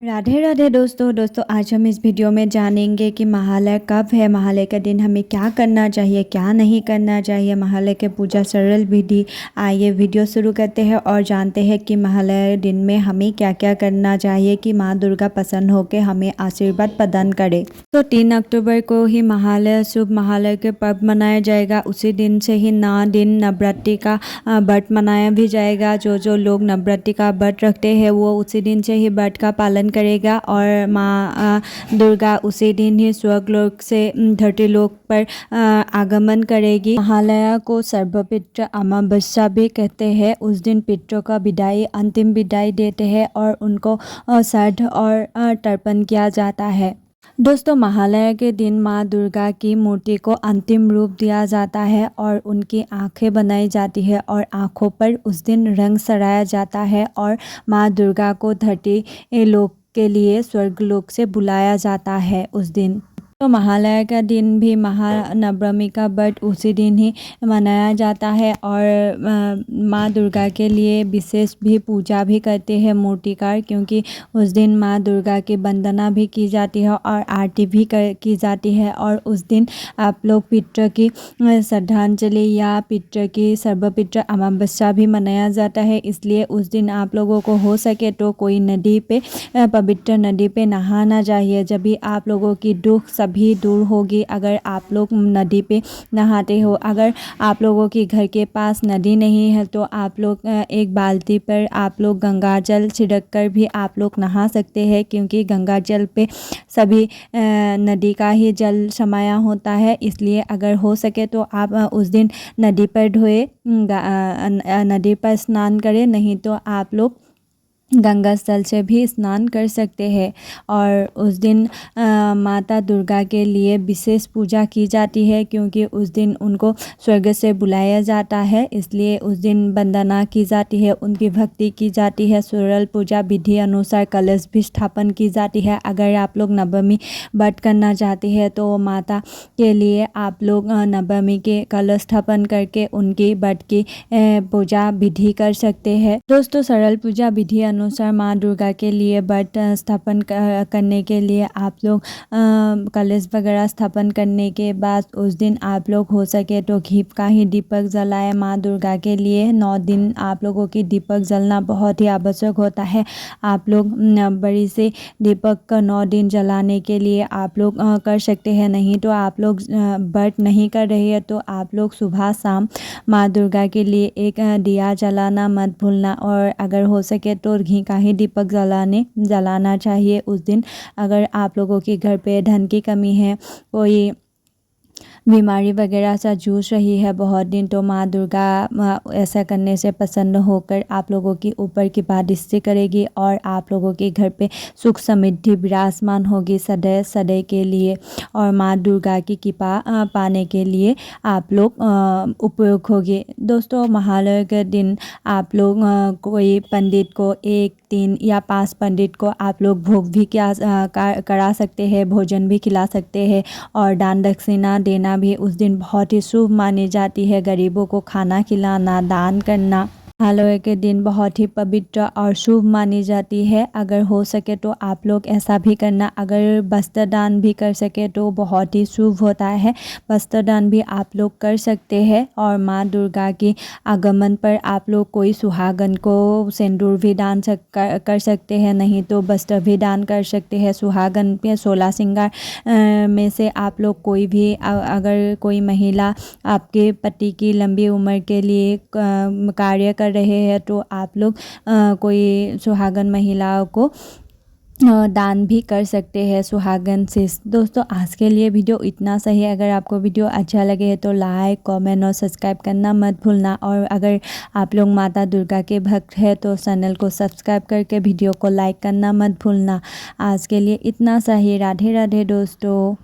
राधे राधे दोस्तों आज हम इस वीडियो में जानेंगे कि महालय कब है, महालय का दिन हमें क्या करना चाहिए, क्या नहीं करना चाहिए, महालय के पूजा सरल विधि। आइए वीडियो शुरू करते हैं और जानते हैं कि महालय दिन में हमें क्या क्या करना चाहिए कि माँ दुर्गा प्रसन्न होकर हमें आशीर्वाद प्रदान करे। तो 3 अक्टूबर को ही महालय शुभ महालय के पर्व मनाया जाएगा। उसी दिन से ही 9 दिन नवरात्रि का व्रत मनाया भी जाएगा। जो लोग नवरात्रि का व्रत रखते हैं वो उसी दिन से ही व्रत का पालन करेगा और माँ दुर्गा उसी दिन ही स्वर्गलोक से धरती लोक पर आगमन करेगी। महालया को सर्वपित्र अमावस्या भी कहते हैं। उस दिन पितरों का विदाई अंतिम विदाई देते हैं और उनको श्राद्ध और तर्पण किया जाता है। दोस्तों महालया के दिन माँ दुर्गा की मूर्ति को अंतिम रूप दिया जाता है और उनकी आंखें बनाई जाती है और आंखों पर उस दिन रंग सराया जाता है और माँ दुर्गा को धरती लोक के लिए स्वर्गलोक से बुलाया जाता है उस दिन। तो महालया का दिन भी महानवमी का व्रत उसी दिन ही मनाया जाता है और माँ दुर्गा के लिए विशेष भी पूजा भी करते हैं मूर्तिकार, क्योंकि उस दिन माँ दुर्गा की वंदना भी की जाती है और आरती भी की जाती है। और उस दिन आप लोग पितृ की श्रद्धांजलि या पितृ की सर्वपितृ अमावस्या भी मनाया जाता है। इसलिए उस दिन आप लोगों को हो सके तो कोई नदी पे पवित्र नदी पे नहाना चाहिए। जब भी आप लोगों की दुख भी दूर होगी अगर आप लोग नदी पे नहाते हो। अगर आप लोगों के घर के पास नदी नहीं है तो आप लोग एक बाल्टी पर आप लोग गंगा जल छिड़क कर भी आप लोग नहा सकते हैं, क्योंकि गंगा जल पे सभी नदी का ही जल समाया होता है। इसलिए अगर हो सके तो आप उस दिन नदी पर नदी पर स्नान करें, नहीं तो आप लोग गंगा स्थल से भी स्नान कर सकते हैं। और उस दिन माता दुर्गा के लिए विशेष पूजा की जाती है, क्योंकि उस दिन उनको स्वर्ग से बुलाया जाता है। इसलिए उस दिन वंदना की जाती है, उनकी भक्ति की जाती है। सरल पूजा विधि अनुसार कलश भी स्थापन की जाती है। अगर आप लोग नवमी व्रत करना चाहते हैं तो माता के लिए आप लोग नवमी के कलश स्थापन करके उनकी व्रत की पूजा विधि कर सकते हैं। दोस्तों सरल पूजा विधि अनुसार माँ दुर्गा के लिए व्रत स्थापन करने के लिए आप लोग कलश वगैरह स्थापन करने के बाद उस दिन आप लोग हो सके तो घी का ही दीपक जलाए। माँ दुर्गा के लिए 9 दिन आप लोगों की दीपक जलना बहुत ही आवश्यक होता है। आप लोग बड़ी से दीपक का 9 दिन जलाने के लिए आप लोग कर सकते हैं। नहीं तो आप लोग व्रत नहीं कर रहे हैं तो आप लोग सुबह शाम माँ दुर्गा के लिए एक दिया जलाना मत भूलना। और अगर हो सके तो घी का ही दीपक जलाना चाहिए उस दिन। अगर आप लोगों के घर पे धन की कमी है, कोई बीमारी वगैरह से जूझ रही है बहुत दिन, तो माँ दुर्गा ऐसा करने से प्रसन्न होकर आप लोगों की ऊपर कृपा दृष्टि करेगी और आप लोगों के घर पे सुख समृद्धि विराजमान होगी सदैव सदैव के लिए। और माँ दुर्गा की कृपा पाने के लिए आप लोग उपयोग होगी। दोस्तों महालय के दिन आप लोग कोई पंडित को 1, 3 या 5 पंडित को आप लोग भोग भी करा सकते हैं, भोजन भी खिला सकते हैं। और दान दक्षिणा देना भी उस दिन बहुत ही शुभ मानी जाती है। गरीबों को खाना खिलाना, दान करना महालय के दिन बहुत ही पवित्र और शुभ मानी जाती है। अगर हो सके तो आप लोग ऐसा भी करना। अगर वस्त्र दान भी कर सके तो बहुत ही शुभ होता है। वस्त्र दान भी आप लोग कर सकते हैं। और माँ दुर्गा की आगमन पर आप लोग कोई सुहागन को सिंदूर भी दान कर सकते हैं, नहीं तो वस्त्र भी दान कर सकते हैं। सुहागन पे 16 श्रृंगार में से आप लोग कोई भी, अगर कोई महिला आपके पति की लंबी उम्र के लिए कार्य कर रहे हैं तो आप लोग कोई सुहागन महिलाओं को दान भी कर सकते हैं सुहागन से। दोस्तों आज के लिए वीडियो इतना सही है। अगर आपको वीडियो अच्छा लगे है तो लाइक, कमेंट और सब्सक्राइब करना मत भूलना। और अगर आप लोग माता दुर्गा के भक्त हैं तो चैनल को सब्सक्राइब करके वीडियो को लाइक करना मत भूलना। आज के लिए इतना सही। राधे राधे दोस्तों।